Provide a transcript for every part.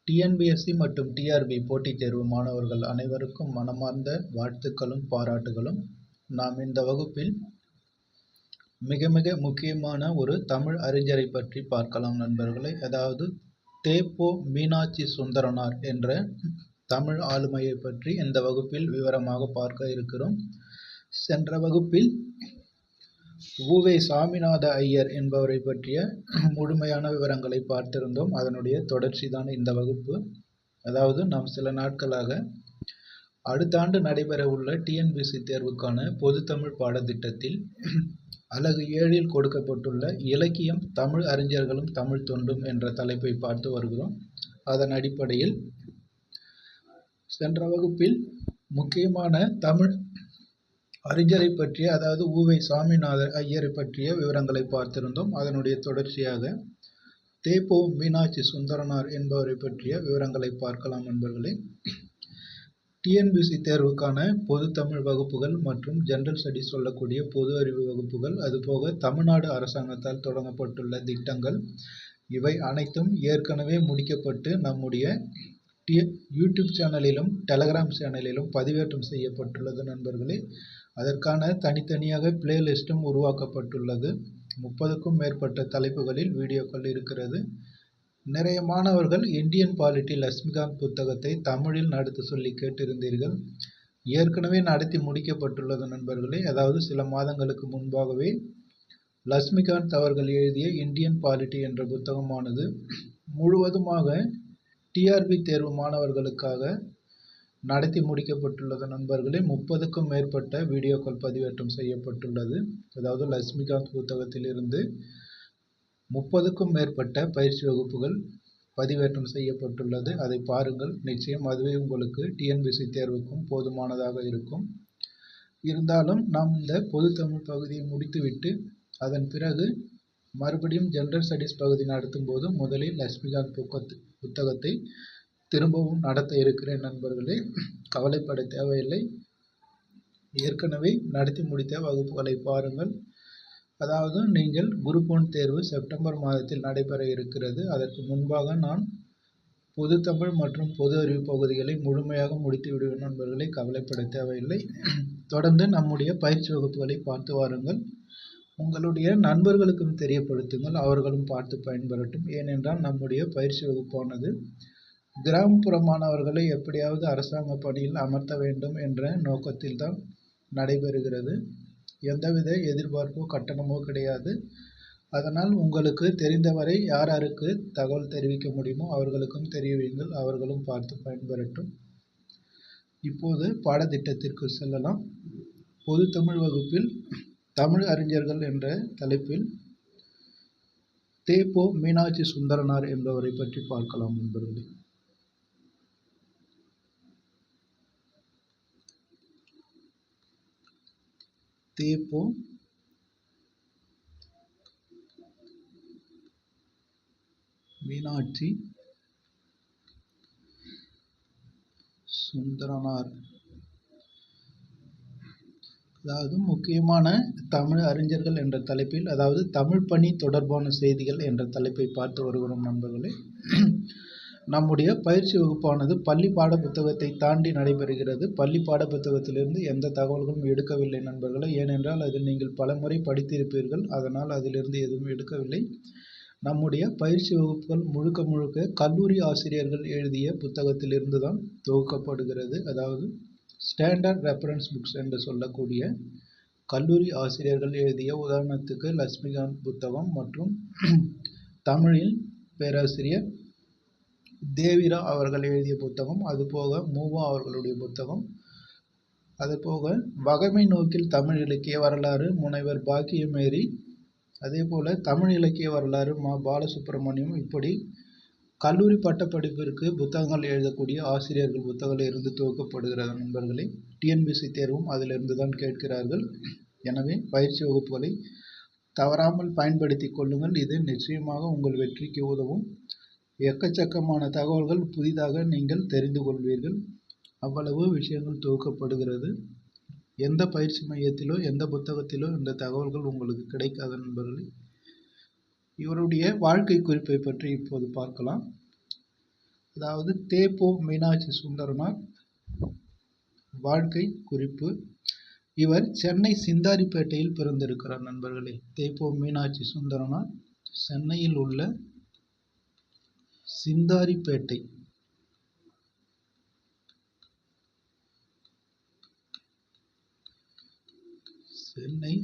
TNPSC மற்றும் TRP போட்டித் தேர்வு மாணவர்கள் அனைவருக்கும் மனமார்ந்த வாழ்த்துக்களும் பாராட்டுகளும். நாம் இந்த வகுப்பில் மிக மிக முக்கியமான ஒரு தமிழ் அறிஞரை பற்றி பார்க்கலாம் நண்பர்களே. அதாவது தேப்போ மீனாட்சி சுந்தரனார் என்ற தமிழ் ஆளுமையை பற்றி இந்த வகுப்பில் விவரமாக பார்க்க இருக்கிறோம். சென்ற வகுப்பில் உ.வே. சாமிநாத ஐயர் என்பவரை பற்றிய முழுமையான விவரங்களை பார்த்திருந்தோம். அதனுடைய தொடர்ச்சி தான் இந்த வகுப்பு. அதாவது நாம் சில நாட்களாக அடுத்த ஆண்டு நடைபெற உள்ள டிஎன்பிஎஸ்சி தேர்வுக்கான பொதுத்தமிழ் பாடத்திட்டத்தில் அலகு 7இல் கொடுக்கப்பட்டுள்ள இலக்கியம், தமிழ் அறிஞர்களும் தமிழ் தொண்டும் என்ற தலைப்பை பார்த்து வருகிறோம். அதன் அடிப்படையில் சென்ற வகுப்பில் முக்கியமான தமிழ் அறிஞரை பற்றிய, அதாவது உ.வே. சாமிநாத ஐயரை பற்றிய விவரங்களை பார்த்திருந்தோம். அதனுடைய தொடர்ச்சியாக தேப்போ மீனாட்சி சுந்தரனார் என்பவரை பற்றிய விவரங்களை பார்க்கலாம் நண்பர்களே. டிஎன்பிஎஸ்சி தேர்வுக்கான பொது தமிழ் வகுப்புகள் மற்றும் ஜெனரல் ஸ்டடிஸ் சொல்லக்கூடிய பொது அறிவு வகுப்புகள், அதுபோக தமிழ்நாடு அரசாங்கத்தால் தொடங்கப்பட்டுள்ள திட்டங்கள், இவை அனைத்தும் ஏற்கனவே முடிக்கப்பட்டு நம்முடைய யூடியூப் சேனலிலும் டெலகிராம் சேனலிலும் பதிவேற்றம் செய்யப்பட்டுள்ளது நண்பர்களே. அதற்கான தனித்தனியாக பிளேலிஸ்டும் உருவாக்கப்பட்டுள்ளது. 30க்கும் மேற்பட்ட தலைப்புகளில் வீடியோக்கள் இருக்கிறது. நிறைய மாணவர்கள் இந்தியன் பாலிட்டி லட்சுமிகாந்த் புத்தகத்தை தமிழில் நடத்த சொல்லி கேட்டிருந்தீர்கள். ஏற்கனவே நடத்தி முடிக்கப்பட்டுள்ளது நண்பர்களே. அதாவது சில மாதங்களுக்கு முன்பாகவே லட்சுமிகாந்த் அவர்கள் எழுதிய இந்தியன் பாலிட்டி என்ற புத்தகமானது முழுவதுமாக டிஆர்பி தேர்வு மாணவர்களுக்காக நடத்தி முடிக்கப்பட்டுள்ளது நண்பர்களே. 30க்கும் மேற்பட்ட வீடியோக்கள் பதிவேற்றம் செய்யப்பட்டுள்ளது. அதாவது லட்சுமிகாந்த் புத்தகத்திலிருந்து 30க்கும் மேற்பட்ட பயிற்சி வகுப்புகள் பதிவேற்றம் செய்யப்பட்டுள்ளது. அதை பாருங்கள். நிச்சயம் அதுவே உங்களுக்கு டிஎன்பிஎஸ்சி தேர்வுக்கும் போதுமானதாக இருக்கும். இருந்தாலும் நாம் இந்த பொது தமிழ் பகுதியை முடித்துவிட்டு அதன் பிறகு மறுபடியும் ஜெனரல் ஸ்டடிஸ் பகுதி நடத்தும் போது முதலில் லட்சுமிகாந்த் புத்தகத்தை திரும்பவும் நடத்த இருக்கிறேன் நண்பர்களே. கவலைப்பட தேவையில்லை. ஏற்கனவே நடத்தி முடித்த வகுப்புகளை பாருங்கள். அதாவது நீங்கள் குரூப் 1 தேர்வு செப்டம்பர் மாதத்தில் நடைபெற இருக்கிறது. அதற்கு முன்பாக நான் பொது தமிழ் மற்றும் பொது அறிவு பகுதிகளை முழுமையாக முடித்து விடுவேன் நண்பர்களை. கவலைப்பட தேவையில்லை. தொடர்ந்து நம்முடைய பயிற்சி வகுப்புகளை பார்த்து வாருங்கள். உங்களுடைய நண்பர்களுக்கும் தெரியப்படுத்துங்கள். அவர்களும் பார்த்து பயன்பெறட்டும். ஏனென்றால் நம்முடைய பயிற்சி வகுப்பானது கிராமப்புற மாணவர்களை எப்படியாவது அரசாங்க பணியில் அமர்த்த வேண்டும் என்ற நோக்கத்தில் தான் நடைபெறுகிறது. எந்தவித எதிர்பார்ப்போ கட்டணமோ கிடையாது. அதனால் உங்களுக்கு தெரிந்தவரை யார் யாருக்கு தகவல் தெரிவிக்க முடியுமோ அவர்களுக்கும் தெரிவியுங்கள். அவர்களும் பார்த்து பயன்பெறட்டும். இப்போது பாடத்திட்டத்திற்கு செல்லலாம். பொது தமிழ் வகுப்பில் தமிழ் அறிஞர்கள் என்ற தலைப்பில் தேப்போ மீனாட்சி சுந்தரனார் என்பவரை பற்றி பார்க்கலாம் நண்பர்களே. தேப்போ மீனாட்சி சுந்தரனார், அதாவது முக்கியமான தமிழ் அறிஞர்கள் என்ற தலைப்பில், அதாவது தமிழ் பணி தொடர்பான செய்திகள் என்ற தலைப்பை பார்த்து வருகிறோம் நண்பர்களே. நம்முடைய பயிற்சி வகுப்பானது பள்ளி பாட புத்தகத்தை தாண்டி நடைபெறுகிறது. பள்ளி பாட புத்தகத்திலிருந்து எந்த தகவல்களும் எடுக்கவில்லை நண்பர்களே. ஏனென்றால் அதில் நீங்கள் பல முறை படித்திருப்பீர்கள். அதனால் அதிலிருந்து எதுவும் எடுக்கவில்லை. நம்முடைய பயிற்சி வகுப்புகள் முழுக்க முழுக்க கல்லூரி ஆசிரியர்கள் எழுதிய புத்தகத்திலிருந்து தான் தொகுக்கப்படுகிறது. அதாவது ஸ்டாண்டர்ட் ரெஃபரன்ஸ் புக்ஸ் என்று சொல்லக்கூடிய கல்லூரி ஆசிரியர்கள் எழுதிய, உதாரணத்துக்கு லட்சுமிகாந்த் புத்தகம் மற்றும் தமிழில் பேராசிரியர் தேவிரா அவர்கள் எழுதிய புத்தகம், அதுபோக மூவா அவர்களுடைய புத்தகம், அதுபோக வகைமை நோக்கில் தமிழ் இலக்கிய வரலாறு முனைவர் பாக்கியமேரி, அதே போல தமிழ் இலக்கிய வரலாறு மா. பாலசுப்ரமணியம், இப்படி கல்லூரி பட்டப்படிப்பிற்கு புத்தகங்கள் எழுதக்கூடிய ஆசிரியர்கள் புத்தகங்கள் இருந்து துவக்கப்படுகிறது நண்பர்களே. டிஎன்பிஎஸ்சி தேர்வும் அதிலிருந்து தான் கேட்கிறார்கள். எனவே பயிற்சி வகுப்புகளை தவறாமல் பயன்படுத்தி கொள்ளுங்கள். இது நிச்சயமாக உங்கள் வெற்றிக்கு உதவும். எக்கச்சக்கமான தகவல்கள் புதிதாக நீங்கள் தெரிந்து கொள்வீர்கள். அவ்வளவு விஷயங்கள் தொகுக்கப்படுகிறது. எந்த பயிற்சி மையத்திலோ எந்த புத்தகத்திலோ இந்த தகவல்கள் உங்களுக்கு கிடைக்காத நண்பர்களே. இவருடைய வாழ்க்கை குறிப்பை பற்றி இப்போது பார்க்கலாம். அதாவது தே.பொ. மீனாட்சி சுந்தரனார் வாழ்க்கை குறிப்பு. இவர் சென்னை சிந்தாரிப்பேட்டையில் பிறந்திருக்கிறார் நண்பர்களே. தே.பொ. மீனாட்சி சுந்தரனார் சென்னையில் உள்ள சிந்தாரிப்பேட்டை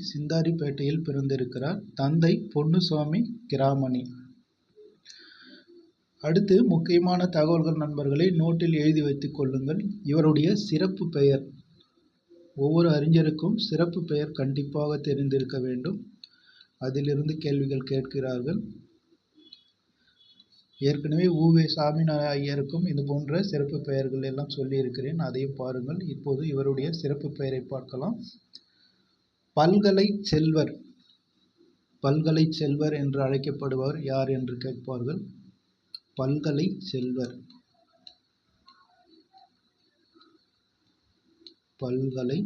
சிந்தாரிப்பேட்டையில் பிறந்திருக்கிறார். தந்தை பொன்னுசாமி கிராமணி. அடுத்து முக்கியமான தகவல்கள் நண்பர்களை நோட்டில் எழுதி வைத்துக் கொள்ளுங்கள். இவருடைய சிறப்பு பெயர். ஒவ்வொரு அறிஞருக்கும் சிறப்பு பெயர் கண்டிப்பாக தெரிந்திருக்க வேண்டும். அதிலிருந்து கேள்விகள் கேட்கிறார்கள். ஏற்கனவே உ.வே. சாமிநாத ஐயருக்கும் இது போன்ற சிறப்பு பெயர்கள் எல்லாம் சொல்லியிருக்கிறேன், அதையும் பாருங்கள். இப்போது இவருடைய சிறப்பு பெயரை பார்க்கலாம். பல்கலை செல்வர். பல்கலை செல்வர் என்று அழைக்கப்படுபவர் யார் என்று கேட்பார்கள். பல்கலை செல்வர். பல்கலை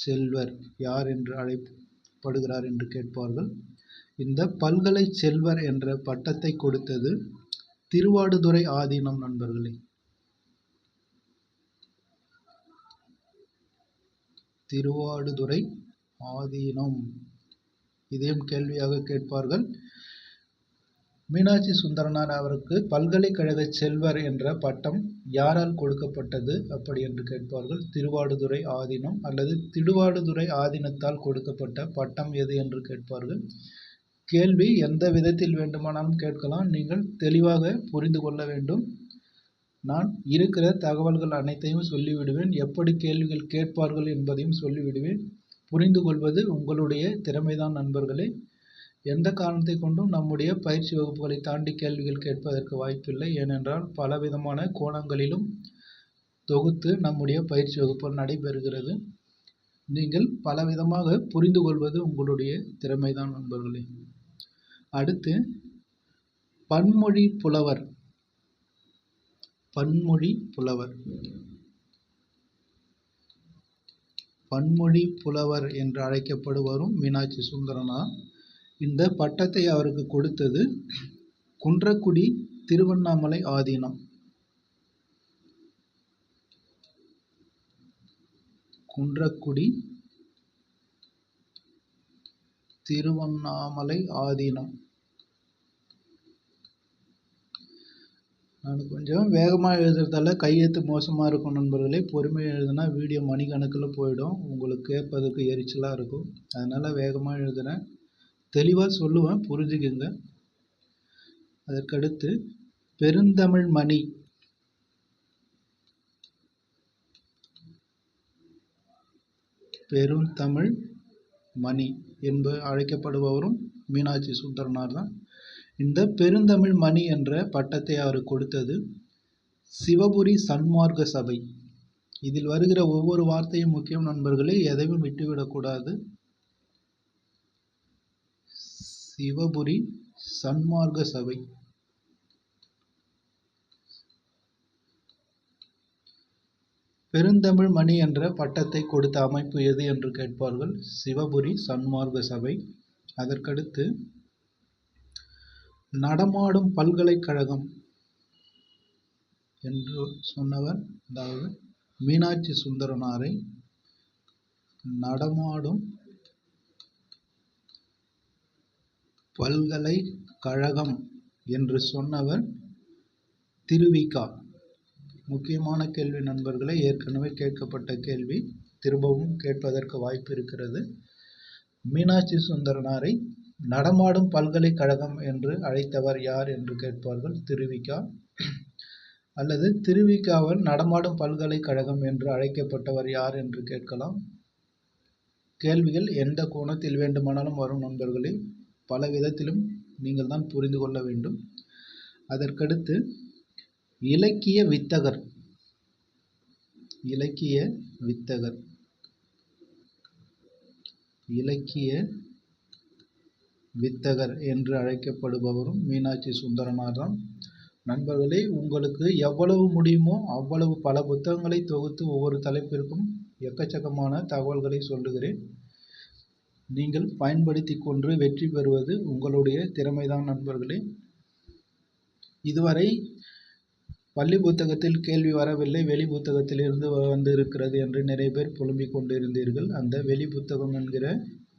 செல்வர் யார் என்று அழைக்கப்படுகிறார் என்று கேட்பார்கள். இந்த பல்கலை செல்வர் என்ற பட்டத்தை கொடுத்தது திருவாடுதுறை ஆதீனம் நண்பர்களே. திருவாடுதுறை ஆதீனம். இதையும் கேள்வியாக கேட்பார்கள். மீனாட்சி சுந்தரனார் அவருக்கு பல்கலைக்கழக செல்வர் என்ற பட்டம் யாரால் கொடுக்கப்பட்டது அப்படி என்று கேட்பார்கள். திருவாடுதுறை ஆதீனம் அல்லது திருவாடுதுறை ஆதீனத்தால் கொடுக்கப்பட்ட பட்டம் எது என்று கேட்பார்கள். கேள்வி எந்த விதத்தில் வேண்டுமானாலும் கேட்கலாம். நீங்கள் தெளிவாக புரிந்து கொள்ள வேண்டும். நான் இருக்கிற தகவல்கள் அனைத்தையும் சொல்லிவிடுவேன். எப்படி கேள்விகள் கேட்பார்கள் என்பதையும் சொல்லிவிடுவேன். புரிந்து கொள்வது உங்களுடைய திறமைதான் நண்பர்களே. எந்த காரணத்தை கொண்டும் நம்முடைய பயிற்சி வகுப்புகளை தாண்டி கேள்விகள் கேட்பதற்கு வாய்ப்பில்லை. ஏனென்றால் பலவிதமான கோணங்களிலும் தொகுத்து நம்முடைய பயிற்சி வகுப்பு நடைபெறுகிறது. நீங்கள் பலவிதமாக புரிந்து கொள்வது உங்களுடைய திறமைதான் நண்பர்களே. அடுத்து பன்மொழி புலவர். பன்மொழி புலவர். பன்மொழி புலவர் என்று அழைக்கப்படுவரும் மீனாட்சி சுந்தரனார். இந்த பட்டத்தை அவருக்கு கொடுத்தது குன்றக்குடி திருவண்ணாமலை ஆதீனம். குன்றக்குடி திருவண்ணாமலை ஆதீனம். நான் கொஞ்சம் வேகமாக எழுதுறதால கையெழுத்து மோசமாக இருக்கும் நண்பர்களே. பொறுமையாக எழுதுனா வீடியோ மணிக்கணக்கில் போயிடும். உங்களுக்கு கேட்பதற்கு எரிச்சலாக இருக்கும். அதனால் வேகமாக எழுதுகிறேன். தெளிவாக சொல்லுவேன், புரிஞ்சுக்குங்க. அதற்கடுத்து பெருந்தமிழ் மணி. பெருந்தமிழ் மணி என்று அழைக்கப்படுபவரும் மீனாட்சி சுந்தரனார் தான். இந்த பெருந்தமிழ் மணி என்ற பட்டத்தை அவர் கொடுத்தது சிவபுரி சன்மார்க்க சபை. இதில் வருகிற ஒவ்வொரு வார்த்தையும் முக்கியம் நண்பர்களே, எதையும் விட்டுவிடக்கூடாது. சிவபுரி சன்மார்க்க சபை. பெருந்தமிழ் மணி என்ற பட்டத்தை கொடுத்த அமைப்பு எது என்று கேட்பார்கள். சிவபுரி சன்மார்க்க சபை. அதற்கடுத்து நடமாடும் பல்கலைக்கழகம் என்று சொன்னவர், அதாவது மீனாட்சி சுந்தரனாரை நடமாடும் பல்கலைக்கழகம் என்று சொன்னவர் திருவிகா. முக்கியமான கேள்வி நண்பர்களே, ஏற்கனவே கேட்கப்பட்ட கேள்வி, திரும்பவும் கேட்பதற்கு வாய்ப்பு இருக்கிறது. மீனாட்சி சுந்தரனாரை நடமாடும் பல்கலைக்கழகம் என்று அழைத்தவர் யார் என்று கேட்பார்கள். திருவிகா. அல்லது திருவிகாவால் நடமாடும் பல்கலைக்கழகம் என்று அழைக்கப்பட்டவர் யார் என்று கேட்கலாம். கேள்விகள் எந்த கோணத்தில் வேண்டுமானாலும் வரும் நண்பர்களே. பல விதத்திலும் நீங்கள் தான் புரிந்து கொள்ள வேண்டும். அதற்கடுத்து இலக்கிய வித்தகர். இலக்கிய வித்தகர். இலக்கிய வித்தகர் என்று அழைக்கப்படுபவரும் மீனாட்சி சுந்தரனார் தான். நண்பர்களே, உங்களுக்கு எவ்வளவு முடியுமோ அவ்வளவு பல புத்தகங்களை தொகுத்து ஒவ்வொரு தலைப்பிற்கும் எக்கச்சக்கமான தகவல்களை சொல்லுகிறேன். நீங்கள் பயன்படுத்தி கொண்டு வெற்றி பெறுவது உங்களுடைய திறமைதான் நண்பர்களே. இதுவரை பள்ளி புத்தகத்தில் கேள்வி வரவில்லை, வெளி புத்தகத்திலிருந்து வந்து இருக்கிறது என்று நிறைய பேர் புலம்பிக் கொண்டிருந்தீர்கள். அந்த வெளி புத்தகம் என்கிற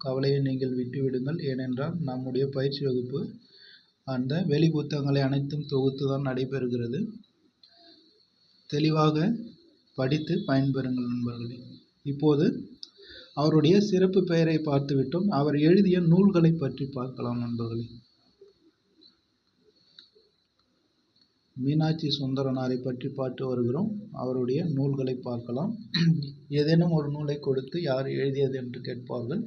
கவலையை நீங்கள் விட்டுவிடுங்கள். ஏனென்றால் நம்முடைய பயிற்சி வகுப்பு அந்த வெளி புத்தகங்களை அனைத்தும் தொகுத்து தான் நடைபெறுகிறது. தெளிவாக படித்து பயன்பெறுங்கள் நண்பர்களே. இப்போது அவருடைய சிறப்பு பெயரை பார்த்துவிட்டோம். அவர் எழுதிய நூல்களை பற்றி பார்க்கலாம் நண்பர்களே. மீனாட்சி சுந்தரனாரை பற்றி பார்த்து வருகிறோம். அவருடைய நூல்களை பார்க்கலாம். ஏதேனும் ஒரு நூலை கொடுத்து யார் எழுதியது என்று கேட்பார்கள்.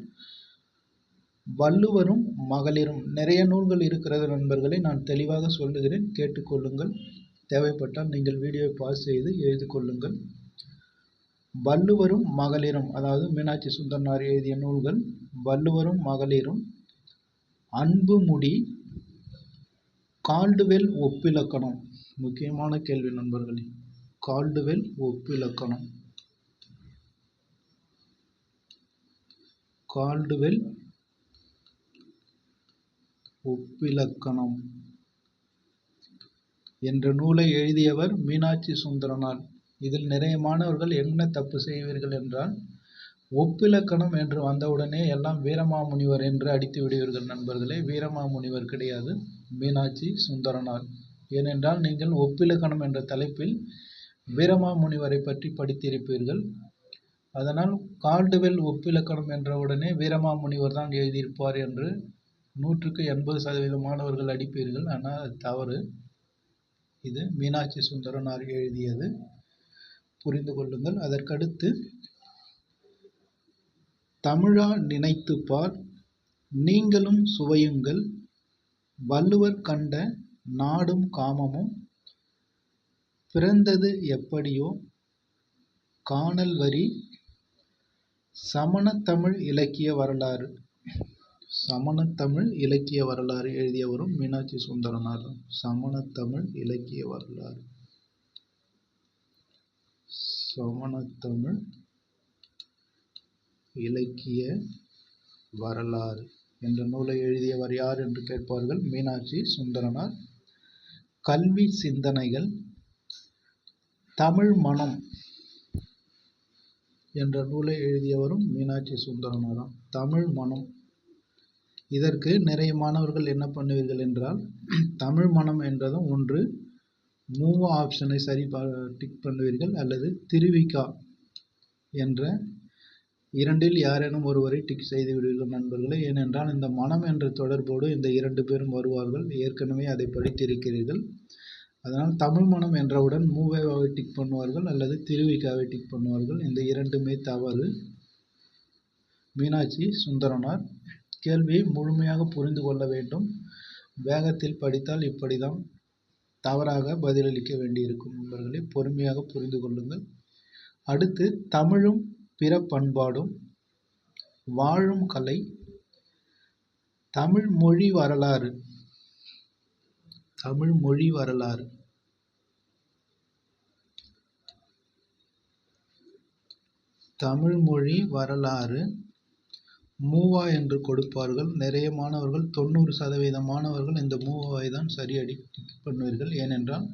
வள்ளுவரும் மகளிரும் நிறைய நூல்கள் இருக்கிறது நண்பர்களை. நான் தெளிவாக சொல்லுகிறேன், கேட்டுக்கொள்ளுங்கள். தேவைப்பட்டால் நீங்கள் வீடியோவை பாஸ் செய்து எழுதி கொள்ளுங்கள். வள்ளுவரும் மகளிரும், அதாவது மீனாட்சி சுந்தரனார் எழுதிய நூல்கள் வள்ளுவரும் மகளிரும், அன்புமுடி, கால்டுவெல் ஒப்பிலக்கணம். முக்கியமான கேள்வி நண்பர்களே, கால்டுவெல் ஒப்பிலக்கணம். கால்டுவெல் ஒப்பிலக்கணம் என்ற நூலை எழுதியவர் மீனாட்சி சுந்தரனார். இதில் நிறைய மாணவர்கள் என்ன தப்பு செய்வீர்கள் என்றால், ஒப்பிலக்கணம் என்று வந்தவுடனே எல்லாம் வீரமாமுனிவர் என்று அடித்து விடுவீர்கள் நண்பர்களே. வீரமாமுனிவர் கிடையாது, மீனாட்சி சுந்தரனார். ஏனென்றால் நீங்கள் ஒப்பிலக்கணம் என்ற தலைப்பில் வீரமாமுனிவரை பற்றி படித்திருப்பீர்கள். அதனால் கால்டுவெல் ஒப்பிலக்கணம் என்றவுடனே வீரமாமுனிவர் தான் எழுதியிருப்பார் என்று 100க்கு 80% மாணவர்கள் அடிப்பீர்கள். ஆனால் அது தவறு. இது மீனாட்சி சுந்தரனார் எழுதியது, புரிந்து கொள்ளுங்கள். அதற்கடுத்து தமிழா நினைத்துப்பார், நீங்களும் சுவையுங்கள், வள்ளுவர் கண்ட நாடும் காமமும், பிறந்தது எப்படியோ, கானல் வரி, சமணத்தமிழ் இலக்கிய வரலாறு. சமணத்தமிழ் இலக்கிய வரலாறு எழுதியவரும் மீனாட்சி சுந்தரனார். சமணத்தமிழ் இலக்கிய வரலாறு. சமணத்தமிழ் இலக்கிய வரலாறு என்ற நூலை எழுதியவர் யார் என்று கேட்பார்கள். மீனாட்சி சுந்தரனார். கல்வி சிந்தனைகள், தமிழ் மனம் என்ற நூலை எழுதியவரும் மீனாட்சி சுந்தரனாராம். தமிழ் மனம். இதற்கு நிறைய மாணவர்கள் என்ன பண்ணுவீர்கள் என்றால், தமிழ் மனம் என்றதும் ஒன்று மூவா ஆப்ஷனை சரி டிக் பண்ணுவீர்கள், அல்லது திருவிக்கா என்ற இரண்டில் யாரேனும் ஒருவரை டிக் செய்து விடுவீர்கள் நண்பர்களே. ஏனென்றால் இந்த மனம் என்ற தொடர்போடு இந்த 2 பேரும் வருவார்கள். ஏற்கனவே அதை படித்திருக்கிறீர்கள். அதனால் தமிழ் மனம் என்றவுடன் மூவேவாவை டிக் பண்ணுவார்கள் அல்லது திருவிக்காவை டிக் பண்ணுவார்கள். இந்த 2மே தவறு. மீனாட்சி சுந்தரனார். கேள்வியை முழுமையாக புரிந்து கொள்ள வேண்டும். வேகத்தில் படித்தால் இப்படிதான் தவறாக பதிலளிக்க வேண்டியிருக்கும் நண்பர்களே. பொறுமையாக புரிந்து கொள்ளுங்கள். அடுத்து தமிழும் பிற பண்பாடும், வாழும் கலை, தமிழ் மொழி வரலாறு. தமிழ் மொழி வரலாறு. தமிழ் மொழி வரலாறு மூவா என்று கொடுப்பார்கள். நிறைய மாணவர்கள் 90% மாணவர்கள் இந்த மூவாவை தான் சரியடி டிக் பண்ணுவீர்கள். ஏனென்றால்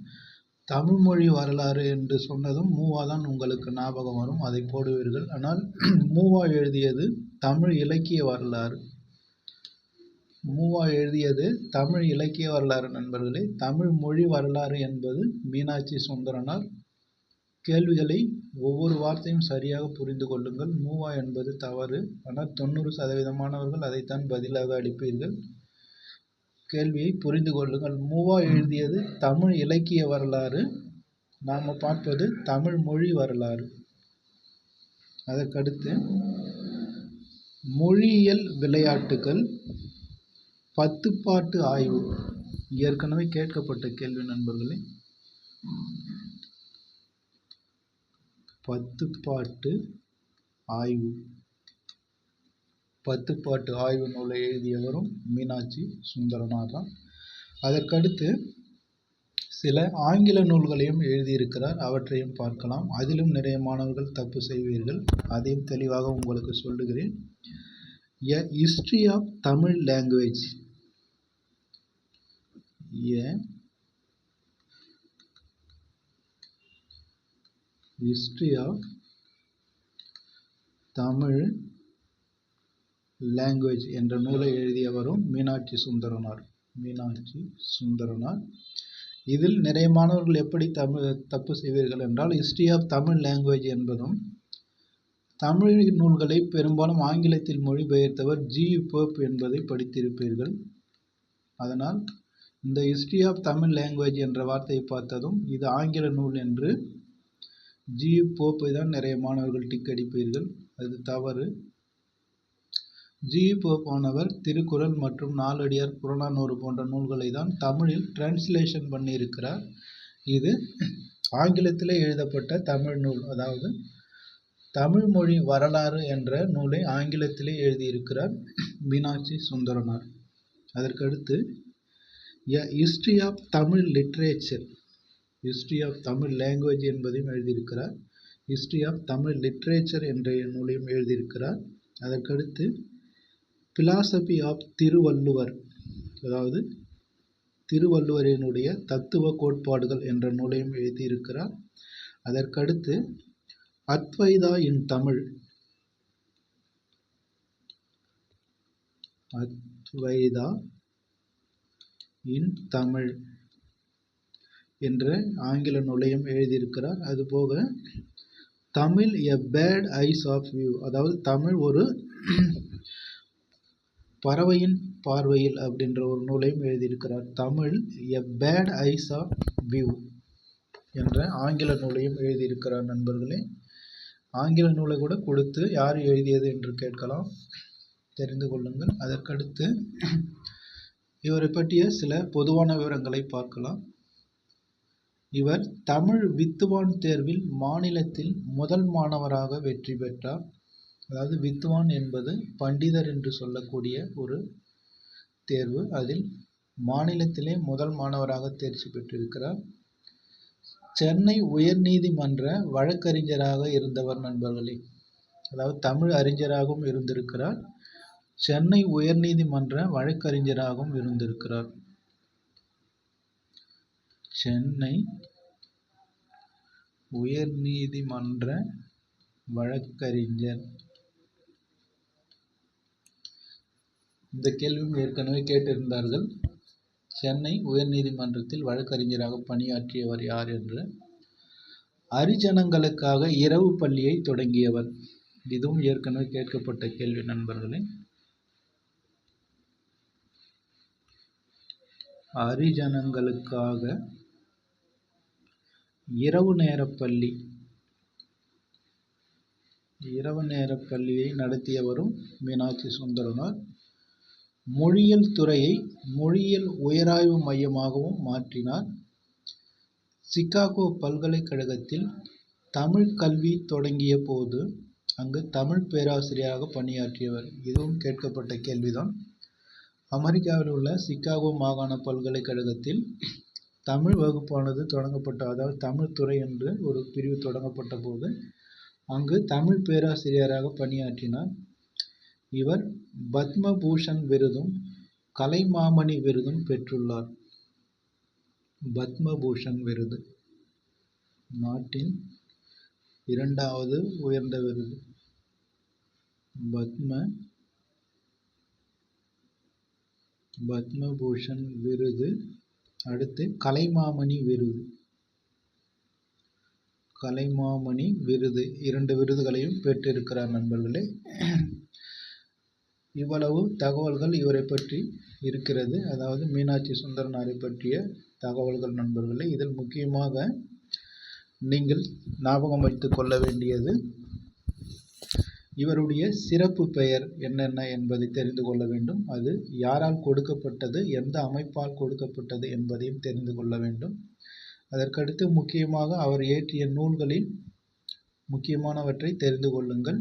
தமிழ் மொழி வரலாறு என்று சொன்னதும் மூவா தான் உங்களுக்கு ஞாபகம் வரும், அதை போடுவீர்கள். ஆனால் மூவா எழுதியது தமிழ் இலக்கிய வரலாறு. மூவா எழுதியது தமிழ் இலக்கிய வரலாறு நண்பர்களே. தமிழ் மொழி வரலாறு என்பது மீனாட்சி சுந்தரனார். கேள்விகளை ஒவ்வொரு வார்த்தையும் சரியாக புரிந்து கொள்ளுங்கள். மூவா என்பது தவறு. ஆனால் 90% மாணவர்கள் அதைத்தான் பதிலாக அளிப்பீர்கள். கேள்வியை புரிந்து கொள்ளுங்கள். மூவா எழுதியது தமிழ் இலக்கிய வரலாறு. நாம் பார்ப்பது தமிழ் மொழி வரலாறு. அதற்கடுத்து மொழியியல் விளையாட்டுகள், 10 பாட்டு ஆய்வு. ஏற்கனவே கேட்கப்பட்ட கேள்வி நண்பர்களே. 10 பாட்டு ஆய்வு. 10 பாட்டு ஆய்வு நூலை எழுதியவரும் மீனாட்சி சுந்தரனார் தான். அதற்கடுத்து சில ஆங்கில நூல்களையும் எழுதியிருக்கிறார். அவற்றையும் பார்க்கலாம். அதிலும் நிறைய மாணவர்கள் தப்பு செய்வீர்கள். அதையும் தெளிவாக உங்களுக்கு சொல்லுகிறேன். A History of Tamil Language. A history of Tamil language என்ற நூலை எழுதியவரும் மீனாட்சி சுந்தரனார். இதில் நிறைய மாணவர்கள் எப்படி தப்பு செய்வீர்கள் என்றால், ஹிஸ்டரி ஆஃப் தமிழ் லாங்குவேஜ் என்பதும் தமிழ் நூல்களை பெரும்பாலும் ஆங்கிலத்தில் மொழிபெயர்த்தவர் ஜி போப் என்பதை படித்திருப்பீர்கள். அதனால் இந்த ஹிஸ்டரி ஆஃப் தமிழ் லாங்குவேஜ் என்ற வார்த்தையை பார்த்ததும் இது ஆங்கில நூல் என்று ஜி போப்பை தான் நிறைய மாணவர்கள் டிக் அடிப்பீர்கள். அது தவறு. ஜி போப் ஆனவர் திருக்குறள் மற்றும் நாலடியார், புறநானூறு போன்ற நூல்களை தான் தமிழில் டிரான்ஸ்லேஷன் பண்ணியிருக்கிறார். இது ஆங்கிலத்திலே எழுதப்பட்ட தமிழ் நூல், அதாவது தமிழ் மொழி வரலாறு என்ற நூலை ஆங்கிலத்திலே எழுதியிருக்கிறார் மீனாட்சி சுந்தரனார். அதற்கடுத்து history of Tamil literature, history of Tamil language என்பதையும் எழுதியிருக்கிறார். ஹிஸ்டரி ஆஃப் தமிழ் லிட்ரேச்சர் என்ற நூலையும் எழுதியிருக்கிறார். அதற்கடுத்து பிலாசபி ஆஃப் திருவள்ளுவர், அதாவது திருவள்ளுவரினுடைய தத்துவ கோட்பாடுகள் என்ற நூலையும் எழுதியிருக்கிறார். அதற்கடுத்து அத்வைதா இன் தமிழ், அத்வைதா இன் தமிழ் என்ற ஆங்கில நூலையும் எழுதியிருக்கிறார். அதுபோக Tamil a bird eyes of view, அதாவது தமிழ் ஒரு பறவையின் பார்வையில் அப்படின்ற ஒரு நூலையும் எழுதியிருக்கிறார். Tamil a bird eyes of view என்ற ஆங்கில நூலையும் எழுதியிருக்கிறார். நண்பர்களே, ஆங்கில நூலை கூட கொடுத்து யார் எழுதியது என்று கேட்கலாம், தெரிந்து கொள்ளுங்கள். அதற்கடுத்து இவரை பற்றிய சில பொதுவான விவரங்களை பார்க்கலாம். இவர் தமிழ் வித்துவான் தேர்வில் மாநிலத்தில் முதல் மாணவராக வெற்றி பெற்றார். அதாவது வித்துவான் என்பது பண்டிதர் என்று சொல்லக்கூடிய ஒரு தேர்வு. அதில் மாநிலத்திலே முதல் மாணவராக தேர்ச்சி பெற்றிருக்கிறார். சென்னை உயர்நீதிமன்ற வழக்கறிஞராக இருந்தவர் நண்பர்களே, அதாவது தமிழ் அறிஞராகவும் இருந்திருக்கிறார், சென்னை உயர்நீதிமன்ற வழக்கறிஞராகவும் இருந்திருக்கிறார். சென்னை உயர்நீதிமன்ற வழக்கறிஞர். இந்த கேள்வியும் ஏற்கனவே கேட்டிருந்தார்கள். சென்னை உயர்நீதிமன்றத்தில் வழக்கறிஞராக பணியாற்றியவர் யார் என்று. ஹரிஜனங்களுக்காக இரவு பள்ளியை தொடங்கியவர். இதுவும் ஏற்கனவே கேட்கப்பட்ட கேள்வி நண்பர்களே. ஹரிஜனங்களுக்காக இரவு நேர பள்ளியை நடத்தியவரும் மீனாட்சி சுந்தரனார். மொழியியல் துறையை மொழியியல் உயராய்வு மையமாகவும் மாற்றினார். சிகாகோ பல்கலைக்கழகத்தில் தமிழ் கல்வி தொடங்கிய போது அங்கு தமிழ் பேராசிரியராக பணியாற்றியவர். இதுவும் கேட்கப்பட்ட கேள்விதான். அமெரிக்காவில் உள்ள சிகாகோ மாகாண பல்கலைக்கழகத்தில் தமிழ் வகுப்பானது தொடங்கப்பட்ட, அதாவது தமிழ் துறை என்று ஒரு பிரிவு தொடங்கப்பட்ட போது அங்கு தமிழ் பேராசிரியராக பணியாற்றினார். இவர் பத்மபூஷன் விருதும் கலைமாமணி விருதும் பெற்றுள்ளார். பத்மபூஷன் விருது நாட்டின் 2வது உயர்ந்த விருது. பத்மபூஷன் விருது. அடுத்து கலைமாமணி விருது 2 விருதுகளையும் பெற்றிருக்கிறார் நண்பர்களே. இவ்வளவு தகவல்கள் இவரை பற்றி இருக்கிறது, அதாவது மீனாட்சி சுந்தரனாரை பற்றிய தகவல்கள் நண்பர்களே. இதில் முக்கியமாக நீங்கள் ஞாபகம் வைத்துக் கொள்ள வேண்டியது இவருடைய சிறப்பு பெயர் என்னென்ன என்பதை தெரிந்து கொள்ள வேண்டும். அது யாரால் கொடுக்கப்பட்டது, எந்த அமைப்பால் கொடுக்கப்பட்டது என்பதையும் தெரிந்து கொள்ள வேண்டும். அதற்கடுத்து முக்கியமாக அவர் இயற்றிய நூல்களில் முக்கியமானவற்றை தெரிந்து கொள்ளுங்கள்.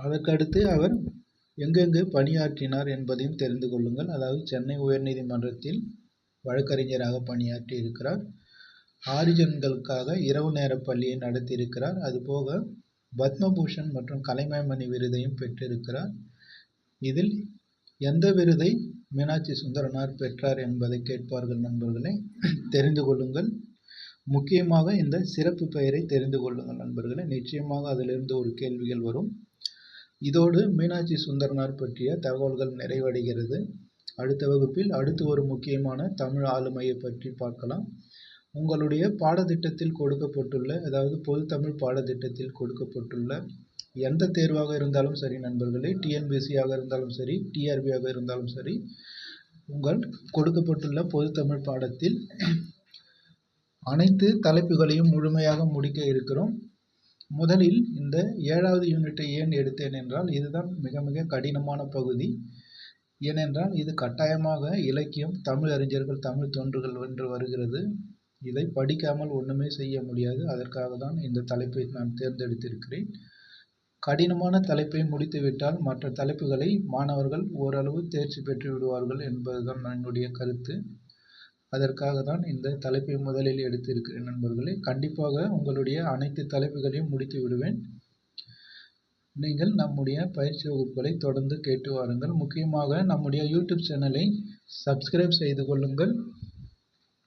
அதற்கடுத்து அவர் எங்கெங்கு பணியாற்றினார் என்பதையும் தெரிந்து கொள்ளுங்கள். அதாவது சென்னை உயர்நீதிமன்றத்தில் வழக்கறிஞராக பணியாற்றி இருக்கிறார். ஹரிஜன்களுக்காக இரவு நேர பள்ளியை நடத்தியிருக்கிறார். அதுபோக பத்மபூஷன் மற்றும் கலைமாமணி விருதையும் பெற்றிருக்கிறார். இதில் எந்த விருதை மீனாட்சி சுந்தரனார் பெற்றார் என்பதை கேட்பார்கள் நண்பர்களே, தெரிந்து கொள்ளுங்கள். முக்கியமாக இந்த சிறப்பு பெயரை தெரிந்து கொள்ளுங்கள் நண்பர்களே. நிச்சயமாக அதிலிருந்து ஒரு கேள்விகள் வரும். இதோடு மீனாட்சி சுந்தரனார் பற்றிய தகவல்கள் நிறைவடைகிறது. அடுத்த வகுப்பில் அடுத்து ஒரு முக்கியமான தமிழ் ஆளுமையை பற்றி பார்க்கலாம். உங்களுடைய பாடத்திட்டத்தில் கொடுக்கப்பட்டுள்ள, அதாவது பொது தமிழ் பாடத்திட்டத்தில் கொடுக்கப்பட்டுள்ள எந்த தேர்வாக இருந்தாலும் சரி நண்பர்களே, டிஎன்பிஎஸ்சியாக இருந்தாலும் சரி, டிஆர்பியாக இருந்தாலும் சரி, உங்கள் கொடுக்கப்பட்டுள்ள பொது தமிழ் பாடத்தில் அனைத்து தலைப்புகளையும் முழுமையாக முடிக்க இருக்கிறோம். முதலில் இந்த 7வது யூனிட்டை ஏன் எடுத்தேன் என்றால், இதுதான் மிக மிக கடினமான பகுதி. ஏனென்றால் இது கட்டாயமாக இலக்கியம், தமிழ் அறிஞர்கள், தமிழ் தொன்றுகள் என்று வருகிறது. இதை படிக்காமல் ஒன்றுமே செய்ய முடியாது. அதற்காக தான் இந்த தலைப்பை நான் தேர்ந்தெடுத்திருக்கிறேன். கடினமான தலைப்பை முடித்துவிட்டால் மற்ற தலைப்புகளை மாணவர்கள் ஓரளவு தேர்ச்சி பெற்று விடுவார்கள் என்பதுதான் என்னுடைய கருத்து. அதற்காக தான் இந்த தலைப்பை முதலில் எடுத்திருக்கிறேன் நண்பர்களே. கண்டிப்பாக உங்களுடைய அனைத்து தலைப்புகளையும் முடித்து விடுவேன். நீங்கள் நம்முடைய பயிற்சி வகுப்புகளை தொடர்ந்து கேட்டு வாருங்கள். முக்கியமாக நம்முடைய யூடியூப் சேனலை சப்ஸ்கிரைப் செய்து கொள்ளுங்கள்.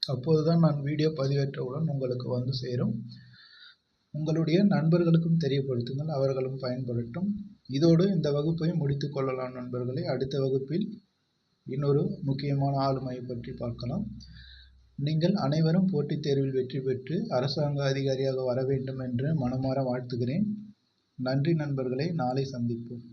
அப்போதுதான் நான் வீடியோ பதிவேற்றவுடன் உங்களுக்கு வந்து சேரும். உங்களுடைய நண்பர்களுக்கும் தெரியப்படுத்துங்கள், அவர்களும் பயன்படட்டும். இதோடு இந்த வகுப்பை முடித்து கொள்ளலாம் நண்பர்களே. அடுத்த வகுப்பில் இன்னொரு முக்கியமான ஆளுமையை பற்றி பார்க்கலாம். நீங்கள் அனைவரும் போட்டித் தேர்வில் வெற்றி பெற்று அரசாங்க அதிகாரியாக வர வேண்டும் என்று மனமாற வாழ்த்துகிறேன். நன்றி நண்பர்களே. நாளை சந்திப்போம்.